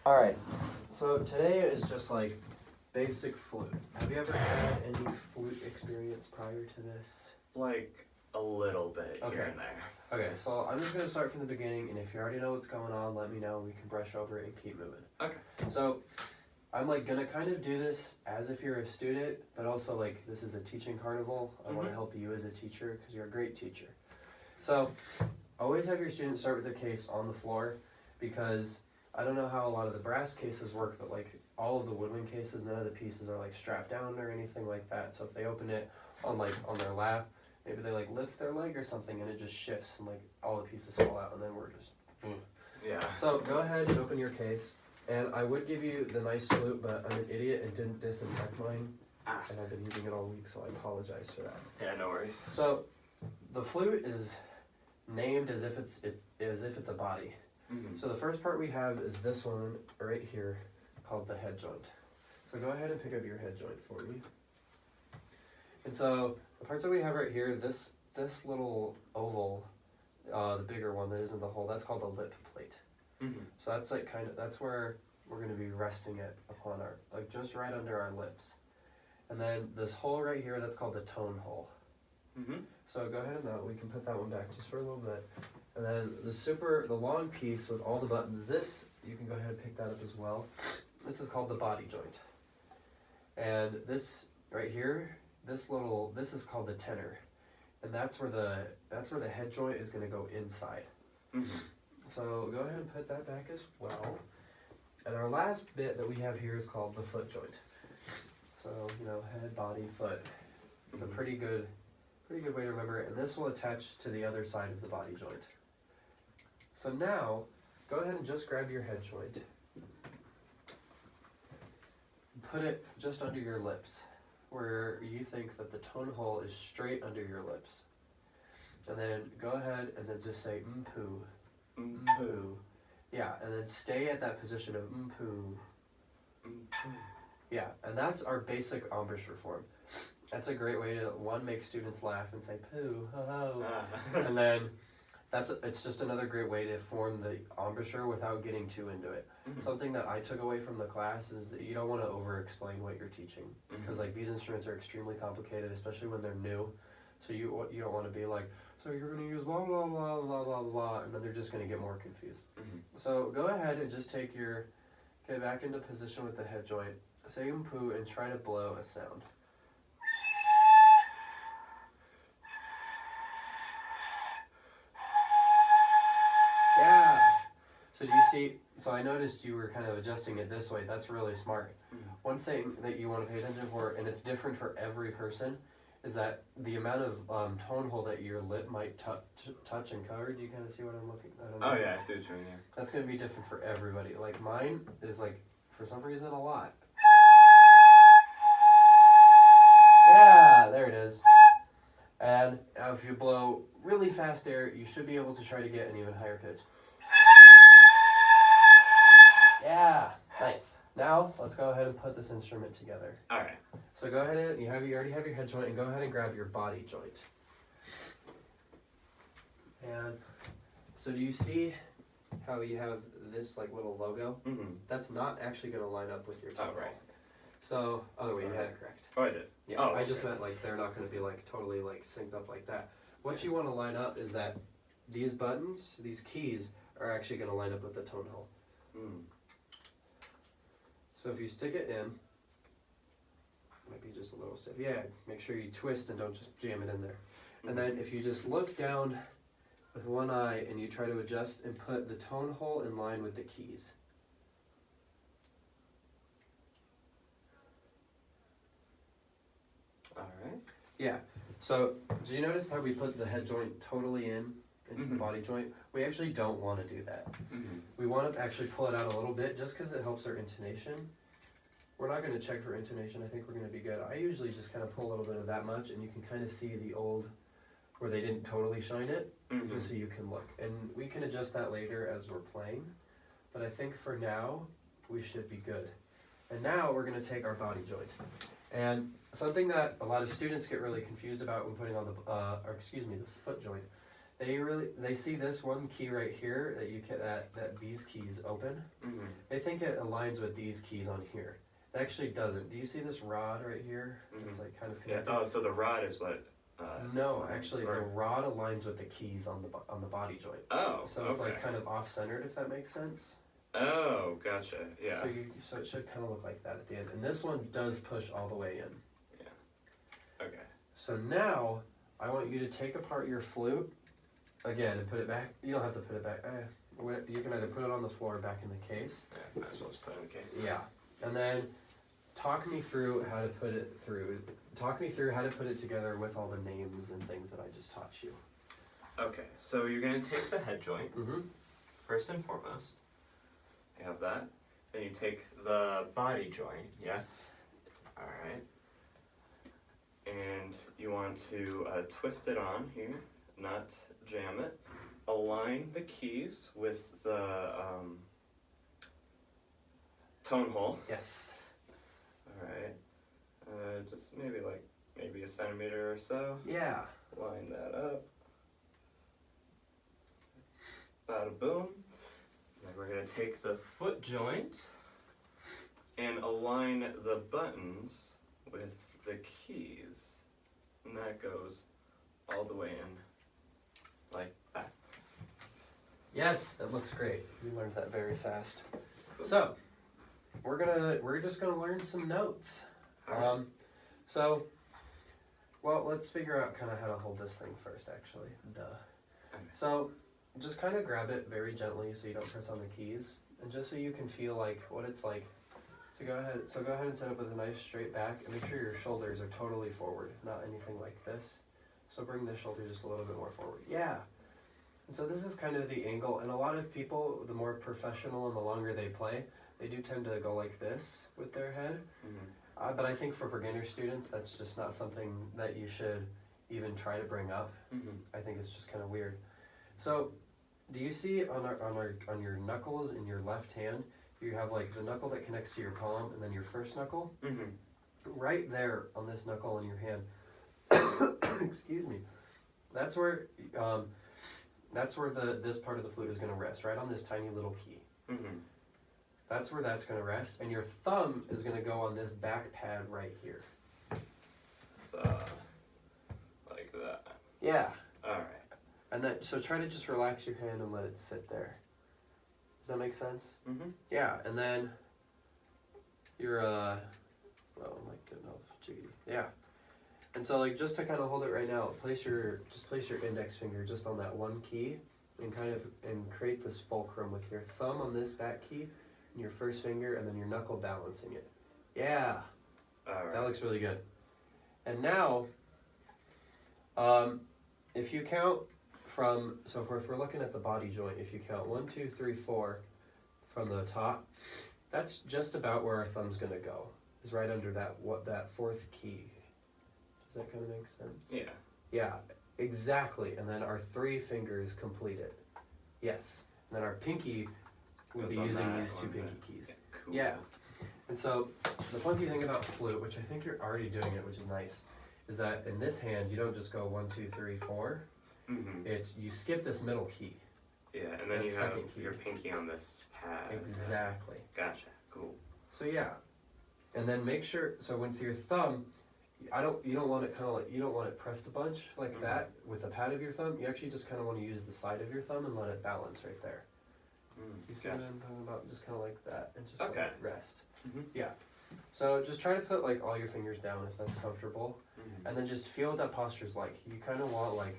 Alright, so today is just like basic flute. Have you ever had any flute experience prior to this? Like a little bit Okay. here and there. Okay, so I'm just going to start from the beginning, and if you already know what's going on, let me know. We can brush over it and keep moving. Okay. So I'm like going to kind of do this as if you're a student, but also like this is a teaching carnival. I want to help you as a teacher because you're a great teacher. So always have your students start with their case on the floor, because I don't know how a lot of the brass cases work, but like all of the woodwind cases, none of the pieces are like strapped down or anything like that. So if they open it on their lap, maybe they like lift their leg or something and it just shifts and like all the pieces fall out and then we're just Yeah. So go ahead and open your case, and I would give you the nice flute, but I'm an idiot and didn't disinfect mine, and I've been using it all week, so I apologize for that. Yeah, no worries. So the flute is named as if it's a body. Mm-hmm. So the first part we have is this one right here called the head joint. So go ahead and pick up your head joint for me. And so the parts that we have right here, this little oval, the bigger one that isn't the hole, that's called the lip plate. Mm-hmm. So that's like that's where we're going to be resting it upon our, like just right under our lips. And then this hole right here, that's called the tone hole. Mm-hmm. So go ahead and we can put that one back just for a little bit. And then the long piece with all the buttons, this, you can go ahead and pick that up as well. This is called the body joint. And this right here, this is called the tenor. And that's where the head joint is going to go inside. Mm-hmm. So go ahead and put that back as well. And our last bit that we have here is called the foot joint. So, head, body, foot. It's a pretty good way to remember it. And this will attach to the other side of the body joint. So now, go ahead and just grab your head joint. Put it just under your lips, where you think that the tone hole is straight under your lips. And then go ahead and then just say mpoo. Mpoo. Yeah, and then stay at that position of mpoo. Mm-hmm. Yeah, and that's our basic embouchure form. That's a great way to, one, make students laugh and say poo, ho ho. And then it's just another great way to form the embouchure without getting too into it. Mm-hmm. Something that I took away from the class is that you don't want to over-explain what you're teaching, because like these instruments are extremely complicated, especially when they're new. So you don't want to be like, so you're going to use blah blah blah blah blah blah, and then they're just going to get more confused. Mm-hmm. So go ahead and just get back into position with the head joint, say poo, and try to blow a sound. Yeah. So do you see? So I noticed you were kind of adjusting it this way. That's really smart. Mm-hmm. One thing that you want to pay attention for, and it's different for every person, is that the amount of tone hole that your lip might touch and cover. Do you kind of see what I'm looking at? Oh yeah, I see what you mean. Yeah. That's going to be different for everybody. Like mine is like, for some reason, a lot. Yeah, there it is. And if you blow really fast air, you should be able to try to get an even higher pitch. Yeah, nice. Now, let's go ahead and put this instrument together. All right. So go ahead and you already have your head joint, and go ahead and grab your body joint. And so do you see how you have this like little logo? Mm-hmm. That's not actually going to line up with your tone. Oh, right. So, other way, you had it correct. Oh, I did. Yeah, oh, I just meant like they're not going to be like totally like synced up like that. What you want to line up is that these buttons, these keys, are actually going to line up with the tone hole. Mm. So if you stick it in, might be just a little stiff. Yeah, make sure you twist and don't just jam it in there. And then if you just look down with one eye and you try to adjust and put the tone hole in line with the keys. All right. Yeah. So do you notice how we put the head joint totally into the body joint? We actually don't want to do that. Mm-hmm. We want to actually pull it out a little bit just because it helps our intonation. We're not going to check for intonation. I think we're going to be good. I usually just kind of pull a little bit of that much, and you can kind of see the old where they didn't totally shine it, just so you can look. And we can adjust that later as we're playing. But I think for now, we should be good. And now we're going to take our body joint. And something that a lot of students get really confused about when putting on the foot joint they see this one key right here that you can that these keys open. Mm-hmm. They think it aligns with these keys on here. It actually doesn't. Do you see this rod right here? Mm-hmm. It's like kind of Yeah. connected. Oh, so the rod is what? No, actually, or- the rod aligns with the keys on the body joint. Oh. So okay. it's like kind of off-centered, if that makes sense. Oh, gotcha. Yeah. So it should kind of look like that at the end, and this one does push all the way in. Yeah. Okay. So now I want you to take apart your flute again and put it back. You don't have to put it back. You can either put it on the floor or back in the case. Yeah. Might as well just put it in the case. Yeah, and then talk me through how to put it through. Talk me through how to put it together with all the names and things that I just taught you. Okay. So you're gonna take the head joint Mm-hmm. first and foremost. You have that. Then you take the body joint. Yes. All right. And you want to twist it on here, not jam it. Align the keys with the tone hole. Yes. All right. Just maybe a centimeter or so. Yeah. Line that up. Bada boom. Then we're gonna take the foot joint and align the buttons with the keys. And that goes all the way in like that. Yes, it looks great. You learned that very fast. So, we're just gonna learn some notes. Alright. Well, let's figure out kind of how to hold this thing first, actually. Duh. Okay. So, just kind of grab it very gently so you don't press on the keys, and just so you can feel like what it's like to go ahead. So go ahead and set up with a nice straight back, and make sure your shoulders are totally forward, not anything like this. So bring the shoulder just a little bit more forward. Yeah. And so this is kind of the angle, and a lot of people, the more professional and the longer they play, they do tend to go like this with their head. Mm-hmm. But I think for beginner students, that's just not something that you should even try to bring up. Mm-hmm. I think it's just kind of weird. So, do you see on your knuckles in your left hand, you have like the knuckle that connects to your palm, and then your first knuckle? Mm-hmm. Right there on this knuckle in your hand. Excuse me. That's where this part of the flute is going to rest, right on this tiny little key. Mm-hmm. That's where that's going to rest, and your thumb is going to go on this back pad right here. So, like that. Yeah. All right. And then, so try to just relax your hand and let it sit there. Does that make sense? Mm-hmm. Yeah, and then your, oh my goodness, jiggity. Yeah. And so, like, just to kind of hold it right now, place your index finger just on that one key, and and create this fulcrum with your thumb on this back key, and your first finger, and then your knuckle balancing it. Yeah. All right. That looks really good. And now, if you count from, so if we're looking at the body joint, if you count 1, 2, 3, 4 from the top, that's just about where our thumb's gonna go. Is right under that fourth key. Does that kind of make sense? Yeah. Yeah, exactly. And then our 3 fingers complete it. Yes. And then our pinky would be Goes on using that these 2 one, pinky yeah. keys. Cool. Yeah. And so the funky thing about flute, which I think you're already doing it, which is nice, is that in this hand you don't just go 1, 2, 3, 4. Mm-hmm. It's you skip this middle key. Yeah, and then That you have second key. your pinky on this pad. Exactly. Gotcha. Cool. So yeah, and then make sure. So with your thumb, you don't want it kind of like, you don't want it pressed a bunch like Mhm. that with the pad of your thumb. You actually just kind of want to use the side of your thumb and let it balance right there. You see Gotcha. what I'm talking about? Just kind of like that, and just Okay. let it rest. Mhm. Yeah. So just try to put like all your fingers down if that's comfortable, Mhm. and then just feel what that posture's like. You kind of want like,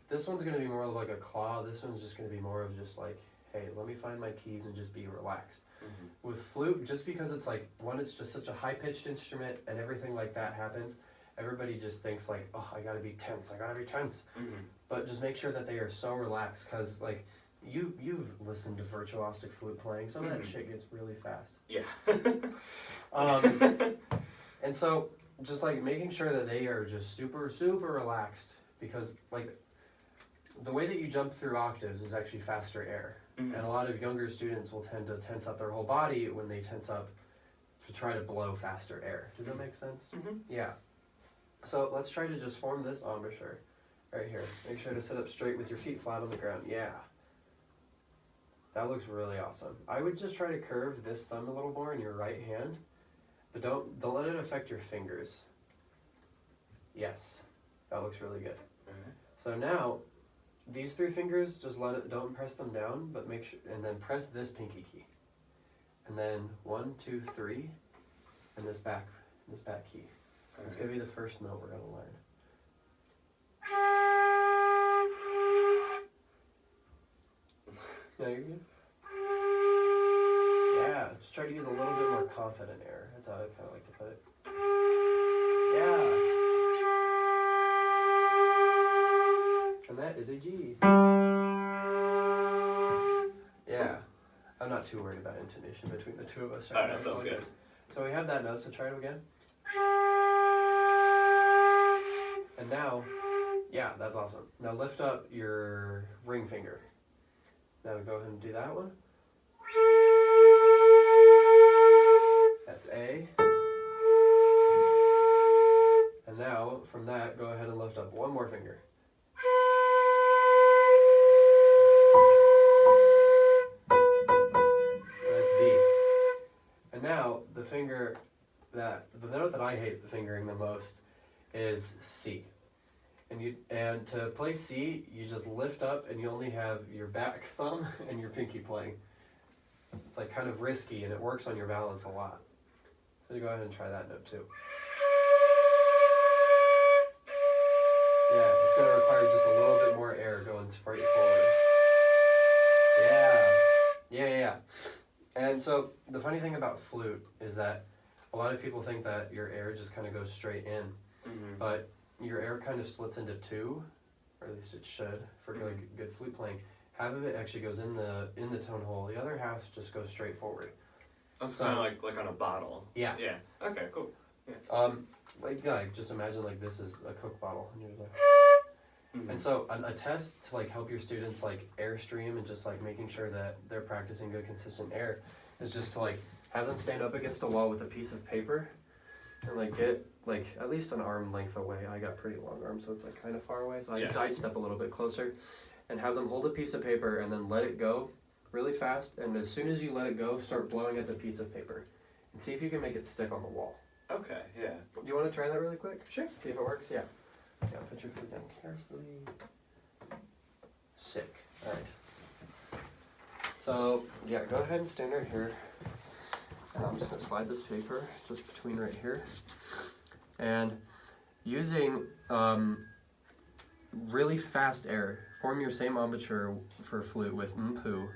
this one's gonna be more of like a claw. This one's just gonna be more of just like, hey, let me find my keys and just be relaxed. Mhm. With flute, just because it's like, one, it's just such a high-pitched instrument and everything like that happens, everybody just thinks like, oh, I gotta be tense. Mhm. But just make sure that they are so relaxed, because like, you've listened to virtuosic flute playing. Some of that Mhm. shit gets really fast. Yeah. And so just like making sure that they are just super, super relaxed, because like the way that you jump through octaves is actually faster air. Mhm. And a lot of younger students will tend to tense up their whole body when they tense up to try to blow faster air. Does that make sense? Mhm. Yeah. So let's try to just form this embouchure. right here. Make sure to sit up straight with your feet flat on the ground. Yeah. That looks really awesome. I would just try to curve this thumb a little more in your right hand, but don't let it affect your fingers. Yes. That looks really good. So now, these 3 fingers, just don't press them down, but make sure, and then press this pinky key. And then 1, 2, 3, and this back key. It's gonna be the first note we're gonna learn. No, you're good. Yeah, just try to use a little bit more confident air. That's how I kind of like to put it. Yeah. And that is a G. Yeah. I'm not too worried about intonation between the two of us. Alright, that sounds good. So we have that note, so try it again. And now, yeah, that's awesome. Now lift up your ring finger. Now go ahead and do that one. That's A. And now, from that, go ahead and lift up one more finger. And that's B. And now, the note that I hate fingering the most is C. And to play C, you just lift up and you only have your back thumb and your pinky playing. It's like kind of risky and it works on your balance a lot. So you go ahead and try that note too. Yeah, it's going to require just a little bit more air going straight forward. Yeah. And so the funny thing about flute is that a lot of people think that your air just kind of goes straight in, but your air kind of splits into 2, or at least it should for like good flute playing. Half of it actually goes in the tone hole. The other half just goes straight forward. Oh, so kind of like on a bottle. Yeah. Yeah. Okay. Cool. Yeah. Like just imagine like this is a Coke bottle, and you're like. And so a test to like help your students like airstream and just like making sure that they're practicing good consistent air is just to like have them stand up against a wall with a piece of paper and like get like at least an arm length away. I got pretty long arms, so it's like kind of far away. So I'd step a little bit closer and have them hold a piece of paper and then let it go really fast. And as soon as you let it go, start blowing at the piece of paper and see if you can make it stick on the wall. Okay. Yeah. Do you want to try that really quick? Sure. See if it works? Yeah. Yeah, put your feet down carefully. Sick. Alright. So, yeah, go ahead and stand right here. And I'm just going to slide this paper just between right here. And using really fast air, form your same embouchure for flute with mpoo.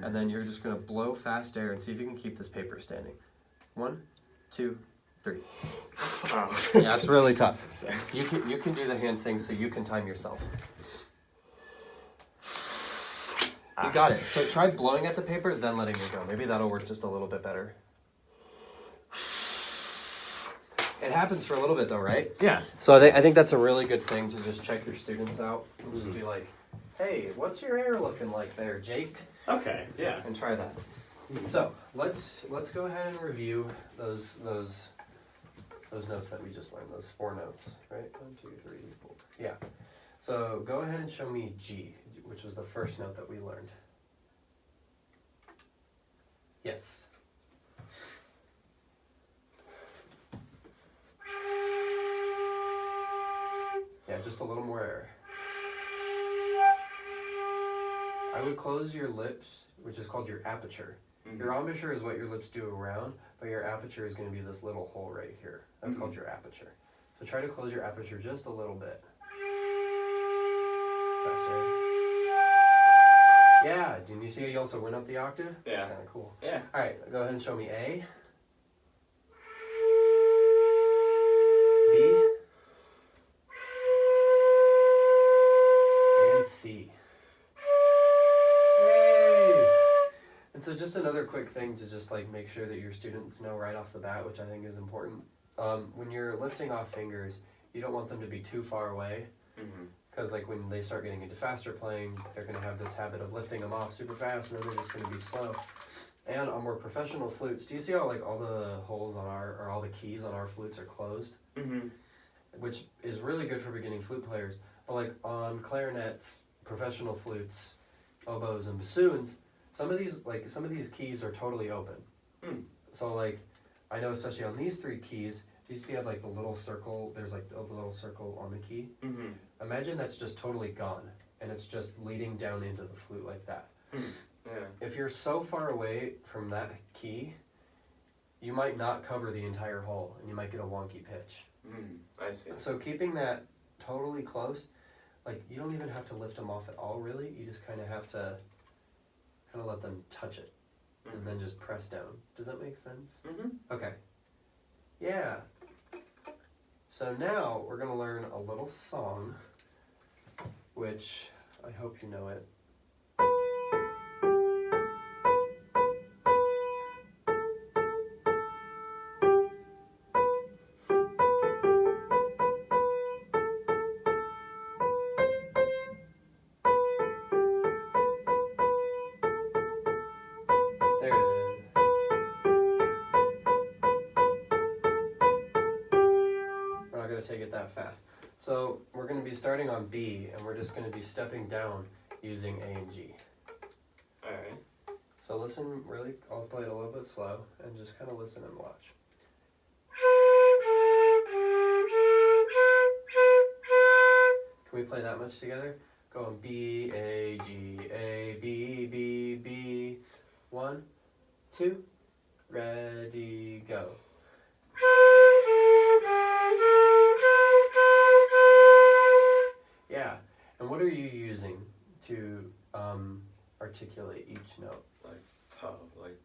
And then you're just going to blow fast air and see if you can keep this paper standing. 1, 2, 3. Oh. Yeah, it's really tough. You can do the hand thing, so you can time yourself. You got it. So try blowing at the paper, then letting it go. Maybe that'll work just a little bit better. It happens for a little bit though, right? Yeah. So I think that's a really good thing to just check your students out. And just be like, hey, what's your hair looking like there, Jake? Okay, yeah. And try that. So let's go ahead and review those notes that we just learned, those 4 notes, right? 1, 2, 3, 4. Yeah. So go ahead and show me G, which was the first note that we learned. Yes. Yeah, just a little more air. I would close your lips, which is called your aperture. Your embouchure is what your lips do around, but your aperture is going to be this little hole right here. That's called your aperture. So try to close your aperture just a little bit. Faster. Yeah, didn't you see you also went up the octave? Yeah. That's kind of cool. Yeah. Alright, go ahead and show me A. B. And C. Yay! And so just another quick thing to just like make sure that your students know right off the bat, which I think is important. When you're lifting off fingers, you don't want them to be too far away. Because like when they start getting into faster playing, they're going to have this habit of lifting them off super fast and then they're just going to be slow. And on more professional flutes, do you see how like all the holes on all the keys on our flutes are closed? Which is really good for beginning flute players. But like on clarinets, professional flutes, oboes, and bassoons, some of these keys are totally open. Mm. So like, I know especially on these 3 keys, do you see how like the little circle, there's like a little circle on the key? Mm-hmm. Imagine that's just totally gone, and it's just leading down into the flute like that. Mm. Yeah. If you're so far away from that key, you might not cover the entire hole, and you might get a wonky pitch. I see. So keeping that totally close, like you don't even have to lift them off at all really, you just kind of have to kind of let them touch it, and then just press down. Does that make sense? Mm-hmm. Okay. Yeah. So now we're going to learn a little song, which I hope you know it. There it is. We're not going to take it that fast. So we're going to be starting on B, and we're just going to be stepping down using A and G. Alright. So listen really, I'll play it a little bit slow, and just kind of listen and watch. Can we play that much together? Go on B, A, G, A, B, B, B. 1, 2, ready, go. Yeah, and what are you using to articulate each note? Like toe,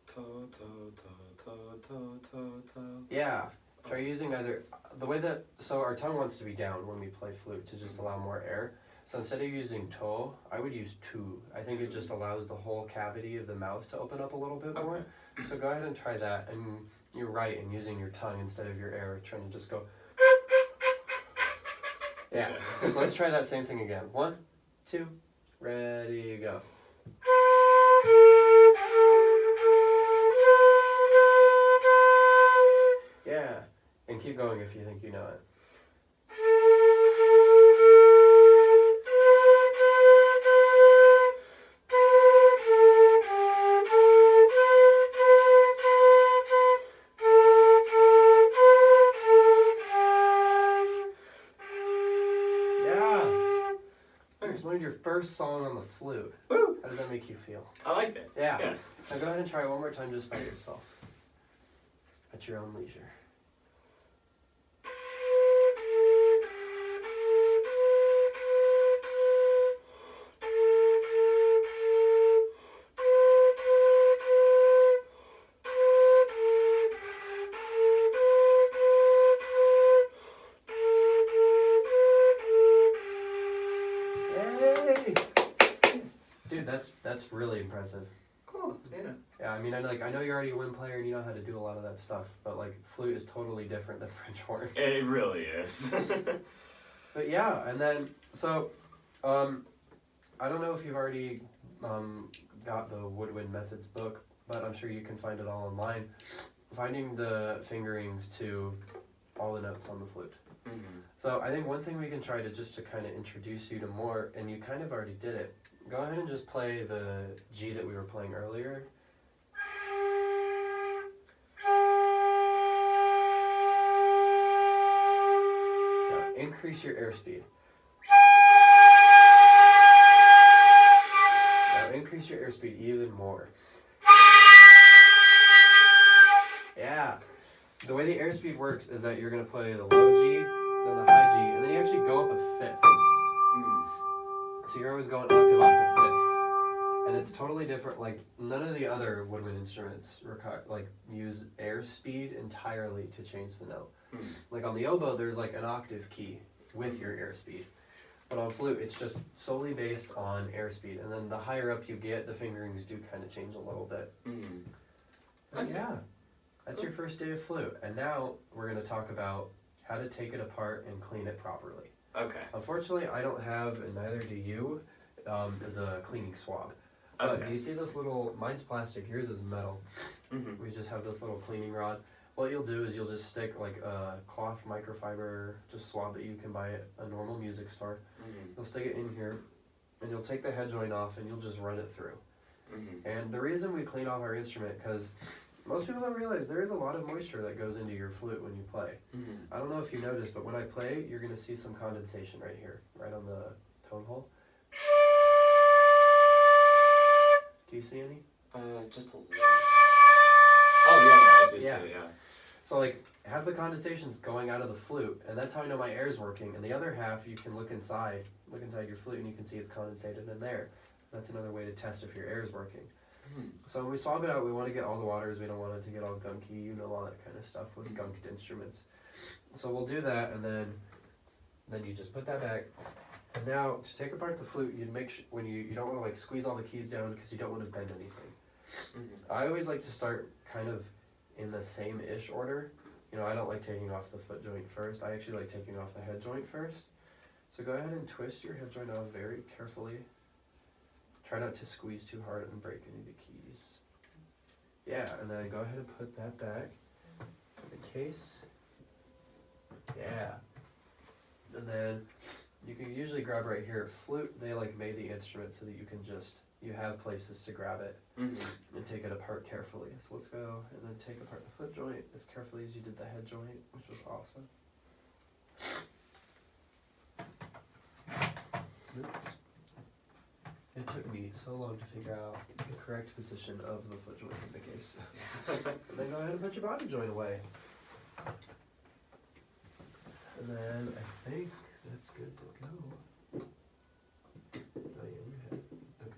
toe, toe, toe, toe, toe, toe. Yeah, try using either, the way that, so our tongue wants to be down when we play flute to just allow more air. So instead of using toe, I would use tu. I think it just allows the whole cavity of the mouth to open up a little bit more. Okay. So go ahead and try that, and you're right in using your tongue instead of your air, trying to just go. Yeah, so let's try that same thing again. 1, 2, ready, go. Yeah, and keep going if you think you know it. Learned your first song on the flute. Woo! How does that make you feel? I like that. Yeah. Now go ahead and try it one more time just by yourself. At your own leisure. Dude, that's really impressive. Cool. Yeah. Yeah, I mean, I know you're already a wind player and you know how to do a lot of that stuff, but like flute is totally different than French horn. It really is. But yeah, and then so, I don't know if you've already got the Woodwind Methods book, but I'm sure you can find it all online. Finding the fingerings to all the notes on the flute. Mm-hmm. So I think one thing we can try to just to kind of introduce you to more, and you kind of already did it. Go ahead and just play the G that we were playing earlier. Now increase your airspeed. Now increase your airspeed even more. Yeah. The way the airspeed works is that you're going to play the low G, then the high G, and then you actually go up a fifth. So you're always going octave, octave, fifth. And it's totally different. Like, none of the other woodwind instruments use airspeed entirely to change the note. Like on the oboe, there's like an octave key with your airspeed. But on flute, it's just solely based on airspeed. And then the higher up you get, the fingerings do kind of change a little bit. But yeah, that's your first day of flute. And now we're going to talk about how to take it apart and clean it properly. Okay. Unfortunately, I don't have, and neither do you, is a cleaning swab. But do you see this little, mine's plastic, yours is metal. We just have this little cleaning rod. what you'll do is you'll just stick like a cloth microfiber just swab that you can buy at a normal music store. You'll stick it in here, and you'll take the head joint off, and you'll just run it through. And the reason we clean off our instrument, because most people don't realize there is a lot of moisture that goes into your flute when you play. I don't know if you noticed, but when I play, you're going to see some condensation right here, right on the tone hole. Do you see any? Just a little. Oh, yeah, I do see it, yeah. So, like, half the condensation's going out of the flute, and that's how I know my air's working. And the other half, you can look inside your flute, and you can see it's condensated in there. That's another way to test if your air's working. So when we swab it out, we want to get all the waters. We don't want it to get all gunky, all that kind of stuff with gunked instruments. So we'll do that, and then you just put that back. And now, to take apart the flute, you'd make sure, when you don't want to like squeeze all the keys down because you don't want to bend anything. I always like to start kind of in the same-ish order. I don't like taking off the foot joint first. I actually like taking off the head joint first. So go ahead and twist your head joint off very carefully. Try not to squeeze too hard and break any of the keys. Yeah, and then go ahead and put that back in the case. Yeah. And then you can usually grab right here. Flute, they like made the instrument so that you have places to grab it and take it apart carefully. So let's go and then take apart the foot joint as carefully as you did the head joint, which was awesome. Oops. It took me so long to figure out the correct position of the foot joint in the case. And then go ahead and put your body joint away. And then I think that's good to go. Oh yeah, your head. Okay.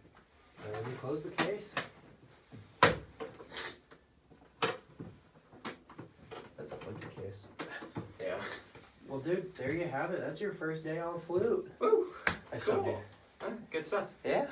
And then you close the case. That's a funky case. Yeah. Well, dude, there you have it. That's your first day on flute. Woo! I showed you. Good stuff. Yeah.